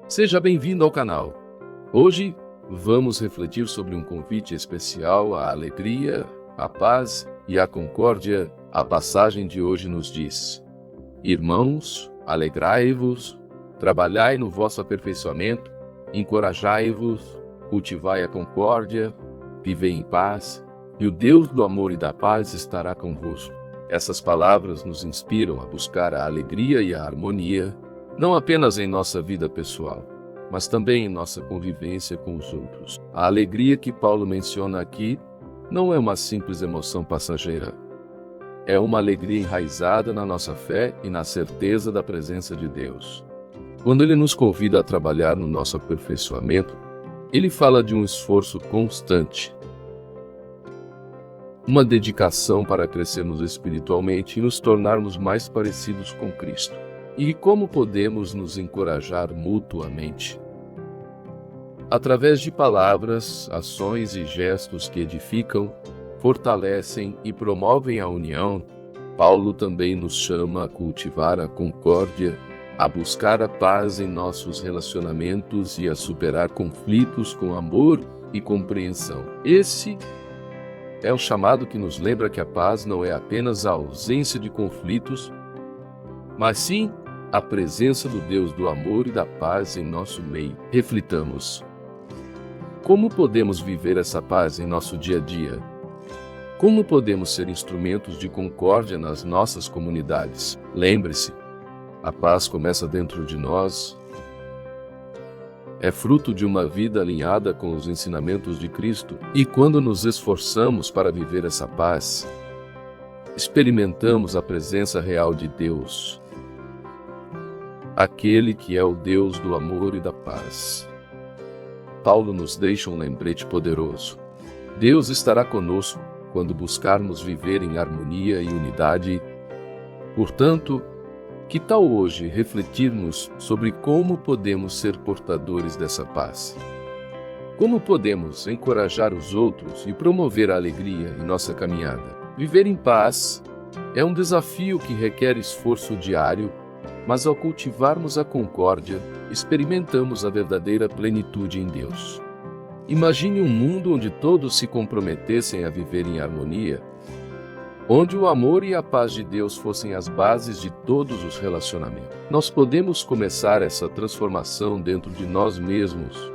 Seja bem-vindo ao canal. Hoje vamos refletir sobre um convite especial à alegria, à paz e à concórdia. A passagem de hoje nos diz: Irmãos, alegrai-vos, trabalhai no vosso aperfeiçoamento, encorajai-vos, cultivai a concórdia, vivei em paz, e o Deus do amor e da paz estará convosco. Essas palavras nos inspiram a buscar a alegria e a harmonia, não apenas em nossa vida pessoal, mas também em nossa convivência com os outros. A alegria que Paulo menciona aqui não é uma simples emoção passageira. É uma alegria enraizada na nossa fé e na certeza da presença de Deus. Quando ele nos convida a trabalhar no nosso aperfeiçoamento, ele fala de um esforço constante, uma dedicação para crescermos espiritualmente e nos tornarmos mais parecidos com Cristo. E como podemos nos encorajar mutuamente? Através de palavras, ações e gestos que edificam, fortalecem e promovem a união, Paulo também nos chama a cultivar a concórdia, a buscar a paz em nossos relacionamentos e a superar conflitos com amor e compreensão. Esse é o chamado que nos lembra que a paz não é apenas a ausência de conflitos, mas sim a presença do Deus do amor e da paz em nosso meio. Reflitamos. Como podemos viver essa paz em nosso dia a dia? Como podemos ser instrumentos de concórdia nas nossas comunidades? Lembre-se, a paz começa dentro de nós. É fruto de uma vida alinhada com os ensinamentos de Cristo. E quando nos esforçamos para viver essa paz, experimentamos a presença real de Deus, aquele que é o Deus do amor e da paz. Paulo nos deixa um lembrete poderoso. Deus estará conosco quando buscarmos viver em harmonia e unidade. Portanto, que tal hoje refletirmos sobre como podemos ser portadores dessa paz? Como podemos encorajar os outros e promover a alegria em nossa caminhada? Viver em paz é um desafio que requer esforço diário, mas ao cultivarmos a concórdia, experimentamos a verdadeira plenitude em Deus. Imagine um mundo onde todos se comprometessem a viver em harmonia, onde o amor e a paz de Deus fossem as bases de todos os relacionamentos. Nós podemos começar essa transformação dentro de nós mesmos,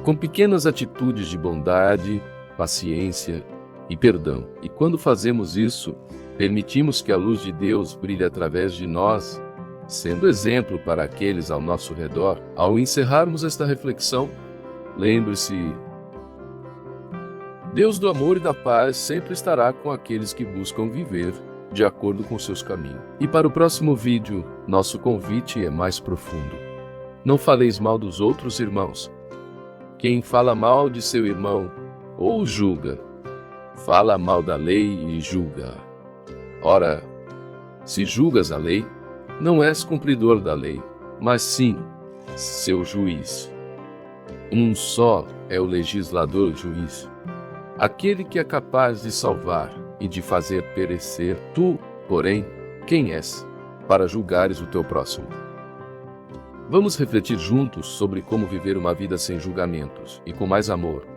com pequenas atitudes de bondade, paciência e perdão. E quando fazemos isso, permitimos que a luz de Deus brilhe através de nós, sendo exemplo para aqueles ao nosso redor. Ao encerrarmos esta reflexão, lembre-se: Deus do amor e da paz sempre estará com aqueles que buscam viver de acordo com seus caminhos. E para o próximo vídeo, nosso convite é mais profundo. Não faleis mal dos outros irmãos. Quem fala mal de seu irmão ou julga, fala mal da lei e julga. Ora, se julgas a lei, não és cumpridor da lei, mas sim seu juiz. Um só é o legislador juiz, aquele que é capaz de salvar e de fazer perecer. Tu, porém, quem és, para julgares o teu próximo? Vamos refletir juntos sobre como viver uma vida sem julgamentos e com mais amor,